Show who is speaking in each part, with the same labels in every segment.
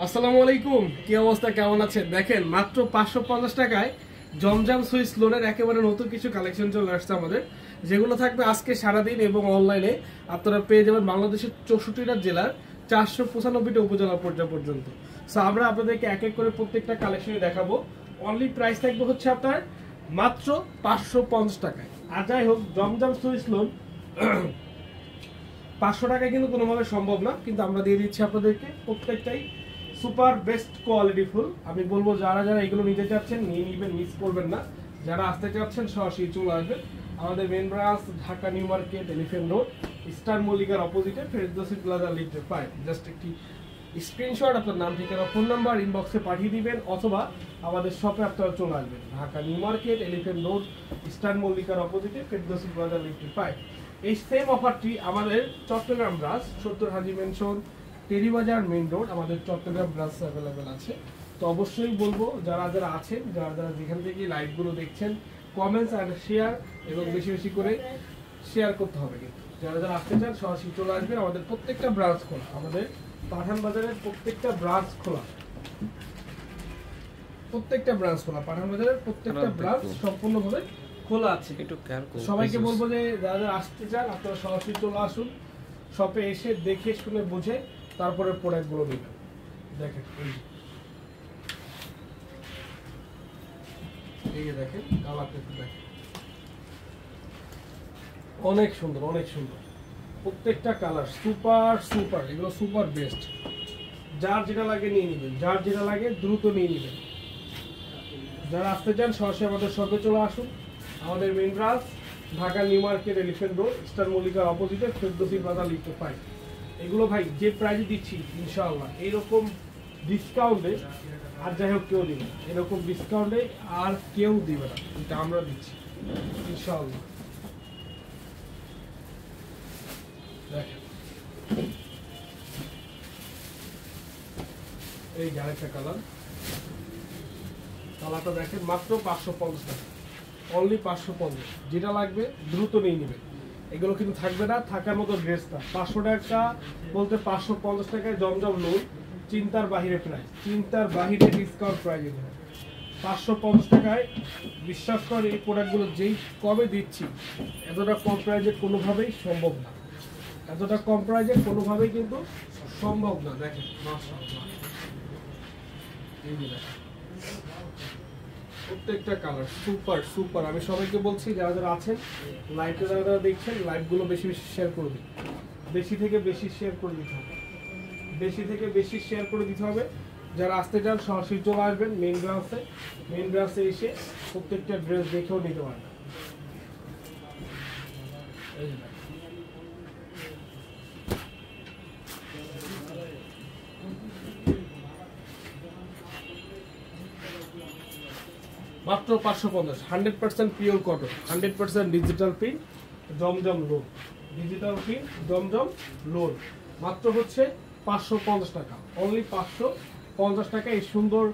Speaker 1: আসসালামু আলাইকুম, কি অবস্থা, কেমন আছেন? দেখেন মাত্র 550 টাকায় জমজম সুইস লোনের একেবারে নতুন কিছু কালেকশন চলে আসছে আমাদের, যেগুলো থাকবে আজকে সারাদিন এবং অনলাইনে আপনারা পেয়ে যাবেন বাংলাদেশের 64টা জেলার 495টা উপজেলা পর্যায় পর্যন্ত। সো আমরা আপনাদেরকে এক এক করে প্রত্যেকটা কালেকশনে দেখাবো। অনলি প্রাইস থাকবে হচ্ছে আপনার মাত্র 550 টাকায়। আর যাই হোক, জমজম সুইস লোন 500 টাকায় কিন্তু কোনোভাবে সম্ভব না, কিন্তু আমরা দিয়ে দিচ্ছি আপনাদেরকে প্রত্যেকটাই সুপার বেস্ট কোয়ালিটি ফুল। আমি বলবো যারা যারা এগুলো নিতে চাচ্ছেন নিয়ে নিবেন, মিস করবেন না। যারা আসতে চাচ্ছেন সরাসরি চলে আসবেন। আমাদের main branch Dhaka New Market, Elephant Road, Star মল্লিকার অপোজিটে, ফেরদৌসি প্লাজা লিফট 5। জাস্ট একটি স্ক্রিনশট আপনার নাম, ঠিকানা, ফোন নাম্বার ইনবক্সে পাঠিয়ে দিবেন, অথবা আমাদের শপে আপনারা চলে আসবেন। Dhaka New Market, Elephant Road, Star মল্লিকার অপোজিটে, ফেরদৌসি প্লাজা লিফট 5। এই সেম অফারটি আমাদের Chittagong branch 70 Haji Mansion, Teribazar main road, আমাদের চট্টগ্রাম ব্রাঞ্চ অ্যাভেলেবেল আছে। তো অবশ্যই বলবো যারা যারা আছেন, যারা যারা যেখান থেকে লাইভগুলো দেখছেন, কমেন্টস আর শেয়ার এবং বেশি বেশি করে শেয়ার করতে হবে। কিন্তু যারা যারা আসতে চান সরাসরি চলে আসবেন। আমাদের প্রত্যেকটা ব্রাঞ্চ খোলা, আমাদের পাঠান বাজারের প্রত্যেকটা ব্রাঞ্চ খোলা, প্রত্যেকটা ব্রাঞ্চ খোলা, পাঠান বাজারের প্রত্যেকটা ব্রাঞ্চ সম্পূর্ণভাবে খোলা আছে। সবাইকে বলবো যে যারা যারা আসতে চান আপনারা সরাসরি চলে আসুন, শপে এসে দেখে শুনে বুঝে তারপরে প্রোডাক্টগুলো নেবেন। দেখেন এই যে দেখেন কালারটা একটু দেখেন, অনেক সুন্দর, অনেক সুন্দর প্রত্যেকটা কালার, সুপার সুপার, এগুলো সুপার বেস্ট। যার যেটা লাগে নিয়ে নেবেন, যার যেটা লাগে দ্রুত নিয়ে নেবেন। যারা আসতে চান সরাসরি আমাদের শপে চলে আসুন। আমাদের main branch Dhaka New Market, Elephant Road, Star মল্লিকার অপোজিটে, ফেরদৌসি প্লাজা লিফট 5। এগুলো ভাই যে প্রাইজে দিচ্ছি ইনশাআল্লাহ এইরকম ডিসকাউন্টে আর যাই হোক কেউ দিবে, এরকম ডিসকাউন্টে আর কেউ দিবে না, এটা আমরা দিচ্ছি ইনশাআল্লাহ। দেখেন এই আরেকটা কালার, কালারটা দেখেন মাত্র 550 টাকা, অনলি 550। যেটা লাগবে দ্রুত নিয়ে নেবেন। এগুলো কিন্তু থাকবে না থাকার মতো ড্রেসটা। 500 টাকা বলতে 550 টাকায় জমজম লোন, চিন্তার বাহিরে প্রাইস, চিন্তার বাহিরে ডিসকাউন্ট প্রাইস। 550 টাকায় বিশ্বাস করে এই প্রোডাক্টগুলো যেই কবে দিচ্ছি, এতটা কম প্রাইজে কোনোভাবেই সম্ভব না, এতটা কম প্রাইজে কোনোভাবেই কিন্তু সম্ভব না। দেখেন মাশাআল্লাহ, এই যে দেখেন প্রত্যেকটা কালার সুপার সুপার। আমি সবাইকে বলছি যারা যারা আছেন লাইভে, যারা যারা দেখছেন লাইভগুলো বেশি বেশি শেয়ার করে দিন, বেশি থেকে বেশি শেয়ার করে দিতে হবে, বেশি থেকে বেশি শেয়ার করে দিতে হবে। যারা আসতে চান সরাসরি চলে আসবেন মেইন ব্রাঞ্চে, মেইন ব্রাঞ্চে এসে প্রত্যেকটা ড্রেস দেখেও নিতে পারবেন। মাত্র 550, 100% পিওর কটন, 100% ডিজিটাল প্রিন্ট, জমজম লোন, ডিজিটাল প্রিন্ট জমজম লোন। মাত্র হচ্ছে 550 টাকা, অনলি 550 টাকা। এই সুন্দর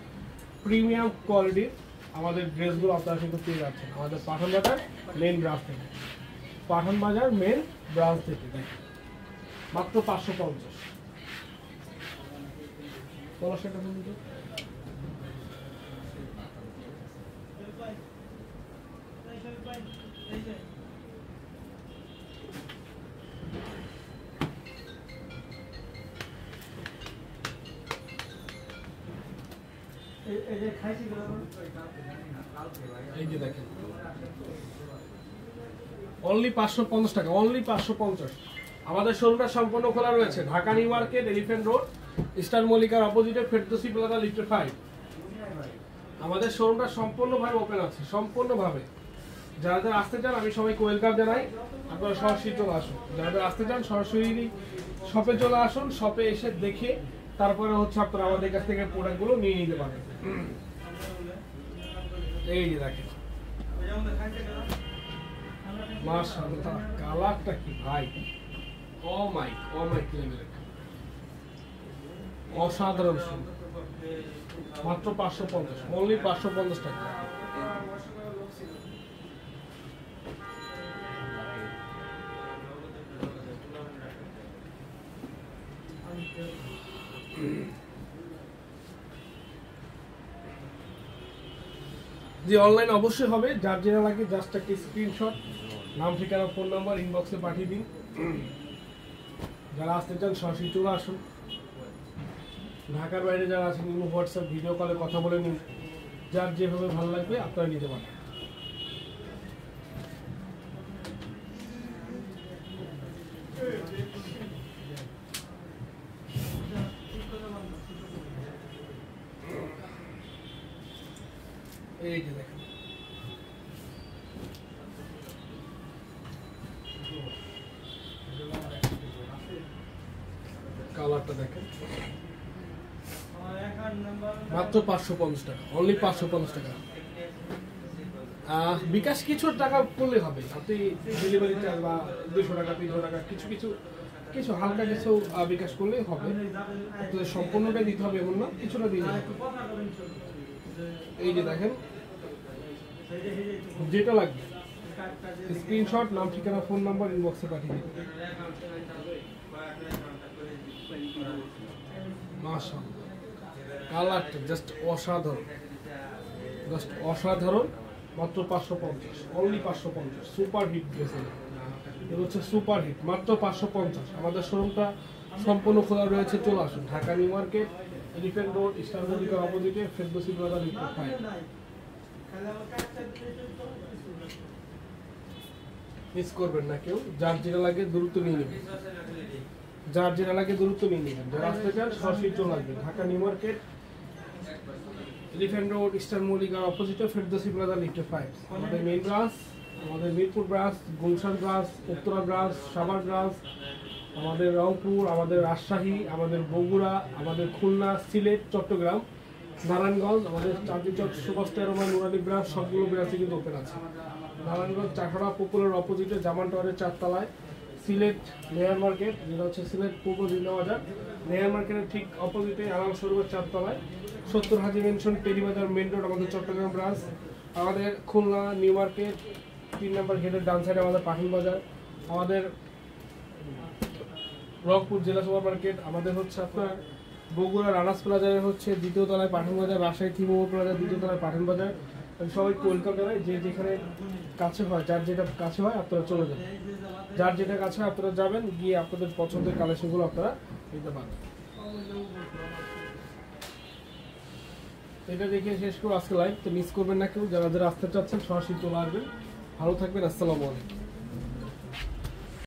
Speaker 1: প্রিমিয়াম কোয়ালিটির আমাদের ড্রেসগুলো আপনারা কিন্তু পেয়ে যাচ্ছেন আমাদের পাঠান বাজার মেন ব্রাঞ্চ থেকে, পাঠান বাজার মেন ব্রাঞ্চ থেকে। দেখেন মাত্র 550। সেটা বলুন তো। এই যে দেখেন অনলি 550 টাকা, অনলি 550। আমাদের শোরুমটা সম্পূর্ণ খোলা রয়েছে Dhaka New Market, Elephant Road, Star মল্লিকার অপোজিটে, ফেরদৌসি প্লাজা লিফট 5। আমাদের শোরুমটা সম্পূর্ণভাবে ওপেন আছে, সম্পূর্ণভাবে। যারা যারা আসতে চান আমি সবাইকে ওয়েলকাম জানাই, আপনারা সরাসরি চলে আসুন। যারা যারা আসতে চান সরাসরি শপে চলে আসুন, শপে এসে দেখে তারপরে হচ্ছে আপনারা আমাদের কাছ থেকে প্রোডাক্টগুলো নিয়ে নিতে পারেন। এই যে দেখেন মাশাআল্লাহ, কালারটা কি ভাই, ও মাই লেভেলের, অসাধারণ সুন্দর। মাত্র 550, অনলি 550 টাকা। যে অনলাইন অবশ্যই হবে, যার যেটা লাগে জাস্ট একটা স্ক্রিনশট, নাম ঠিকানা ফোন নাম্বার ইনবক্সে পাঠিয়ে দিন। যারা আসতে চান সরাসরি চলে আসুন। ঢাকার বাইরে যারা আছেন ইমো হোয়াটসঅ্যাপ ভিডিও কলে কথা বলে নিন, যার যেভাবে ভালো লাগবে আপনারা নিতে পারেন। এই যে দেখেন কালারটা দেখেন, মাত্র 550 টাকা, অনলি 550 টাকা। বিকাশ কিছু টাকা করলে হবে, আপনি ডেলিভারি চার্জ বা 200 টাকা 300 টাকা কিছু কিছু কিছু হালকা কিছু বিকাশ করলেই হবে, সম্পূর্ণটাই দিতে হবে এমন না, কিছুটা দিলে হবে। এই যে দেখেন যেটা লাগবে স্ক্রিনশট, নাম ঠিকানা ফোন নাম্বার ইনবক্সে পাঠিয়ে দিন। মাশাআল্লাহ, কালারটা জাস্ট অসাধারণ, জাস্ট অসাধারণ। মাত্র 550, অনলি 550। সুপার হিট ড্রেস, এটা হচ্ছে সুপার হিট, মাত্র 550। আমাদের শোরুমটা সম্পূর্ণ খোলা রয়েছে, চলে আসুন। Dhaka New Market, Elephant Road, Eastern মল্লিকার অপোজিটে, ফেরদৌসী প্লাজা লিফট 5। মিস করবেন না কেউ, যার যেটা লাগে দ্রুত নিয়ে নেবেন, যার যেটা লাগে দ্রুত নিয়ে নেবেন। যারা আসতে চান সরাসরি চলে আসবেন। Dhaka New Market, Elephant Road, Eastern মল্লিকার অপোজিটে, ফেরদৌসী প্লাজা লিফট 5। আমাদের মেইন ব্রাঞ্চ, আমাদের Mirpur branch, Gulshan branch, Uttara branch, Savar branch, আমাদের রংপুর, আমাদের রাজশাহী, আমাদের বগুড়া, আমাদের খুলনা, সিলেট, চট্টগ্রাম, নারায়ণগঞ্জ, আমাদের চাঁদনীচক সুভাষ টেরোমা নুরানি ব্রাঞ্চ, সবগুলো ব্রাঞ্চে কিন্তু ওপেন আছে। নারায়ণগঞ্জ চাষড়া পপুলার অপোজিটে, জামান টাওয়ারের 4 তলায়। সিলেট নেয়ার মার্কেট, যেটা হচ্ছে সিলেট পূর্ব জিন্দা বাজার, নেয়ার মার্কেটের ঠিক অপোজিটে আরাম শোরুমের 4 তলায়। 70 Haji Mansion, Teribazar main road, আমাদের চট্টগ্রাম ব্রাঞ্চ। আমাদের খুলনা নিউ মার্কেট 3 নম্বর গেটের ডান সাইডে আমাদের পাখিল বাজার। আমাদের রংপুর জেলা সুপার মার্কেট, আমাদের হচ্ছে আপনার বগুড়া রানাস প্লাজারে হচ্ছে 2য় তলায় পাঠান বাজার, রাজশাহী থিমো প্লাজা 2য় তলায় পাঠান বাজার। সবাইকে ওয়েলকাম জানাই, যে যেখানে কাছে হয়, যার যেটা কাছে হয় আপনারা চলে যাবেন, যার যেটা কাছে হয় আপনারা যাবেন, গিয়ে আপনাদের পছন্দের কালেকশনগুলো আপনারা নিতে পারবেন। এটা দেখে শেষ করবো আজকে লাইভ, তো মিস করবেন না কেউ। যারা যারা আসতে চাচ্ছেন সরাসরি চলে আসবেন। ভালো থাকবেন, আসসালামু আলাইকুম।